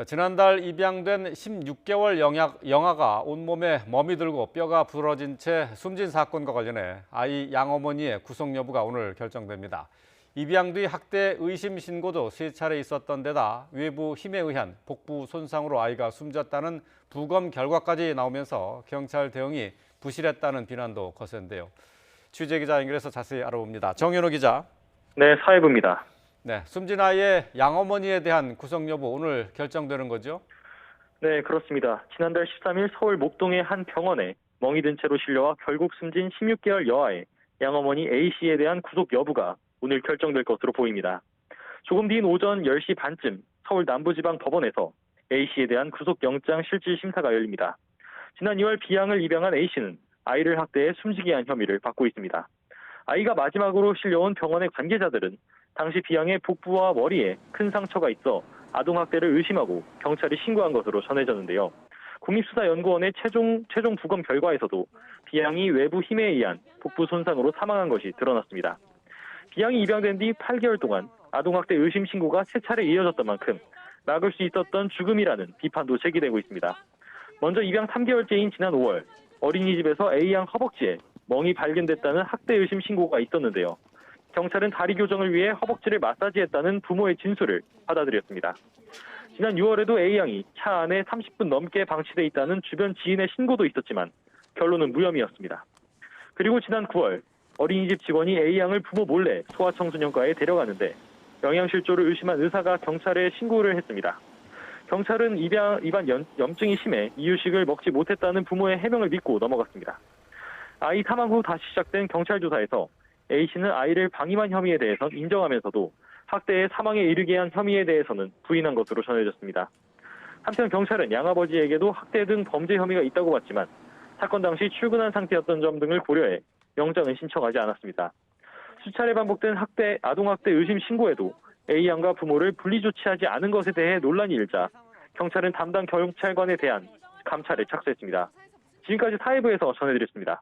지난달 입양된 16개월 영아가 온몸에 멍이 들고 뼈가 부러진 채 숨진 사건과 관련해 아이 양어머니의 구속 여부가 오늘 결정됩니다. 입양 뒤 학대 의심 신고도 3차례 있었던 데다 외부 힘에 의한 복부 손상으로 아이가 숨졌다는 부검 결과까지 나오면서 경찰 대응이 부실했다는 비난도 거센데요. 취재기자 연결해서 자세히 알아봅니다. 정현호 기자. 네, 사회부입니다. 네, 숨진 아이의 양어머니에 대한 구속 여부 오늘 결정되는 거죠? 네, 그렇습니다. 지난달 13일 서울 목동의 한 병원에 멍이 든 채로 실려와 결국 숨진 16개월 여아의 양어머니 A씨에 대한 구속 여부가 오늘 결정될 것으로 보입니다. 조금 뒤인 오전 10시 반쯤 서울 남부지방법원에서 A씨에 대한 구속영장 실질 심사가 열립니다. 지난 2월 비양을 입양한 A씨는 아이를 학대해 숨지게 한 혐의를 받고 있습니다. 아이가 마지막으로 실려온 병원의 관계자들은 당시 비양의 복부와 머리에 큰 상처가 있어 아동학대를 의심하고 경찰이 신고한 것으로 전해졌는데요. 국립수사연구원의 최종 부검 결과에서도 비양이 외부 힘에 의한 복부 손상으로 사망한 것이 드러났습니다. 비양이 입양된 뒤 8개월 동안 아동학대 의심 신고가 3차례 이어졌던 만큼 막을 수 있었던 죽음이라는 비판도 제기되고 있습니다. 먼저 입양 3개월째인 지난 5월 어린이집에서 A양 허벅지에 멍이 발견됐다는 학대 의심 신고가 있었는데요. 경찰은 다리 교정을 위해 허벅지를 마사지했다는 부모의 진술을 받아들였습니다. 지난 6월에도 A양이 차 안에 30분 넘게 방치돼 있다는 주변 지인의 신고도 있었지만 결론은 무혐의였습니다. 그리고 지난 9월 어린이집 직원이 A양을 부모 몰래 소아청소년과에 데려가는데 영양실조를 의심한 의사가 경찰에 신고를 했습니다. 경찰은 입안 염증이 심해 이유식을 먹지 못했다는 부모의 해명을 믿고 넘어갔습니다. 아이 사망 후 다시 시작된 경찰 조사에서 A씨는 아이를 방임한 혐의에 대해선 인정하면서도 학대에 사망에 이르게 한 혐의에 대해서는 부인한 것으로 전해졌습니다. 한편 경찰은 양아버지에게도 학대 등 범죄 혐의가 있다고 봤지만 사건 당시 출근한 상태였던 점 등을 고려해 영장은 신청하지 않았습니다. 수차례 반복된 아동학대 의심 신고에도 A양과 부모를 분리 조치하지 않은 것에 대해 논란이 일자 경찰은 담당 경찰관에 대한 감찰에 착수했습니다. 지금까지 사회부에서 전해드렸습니다.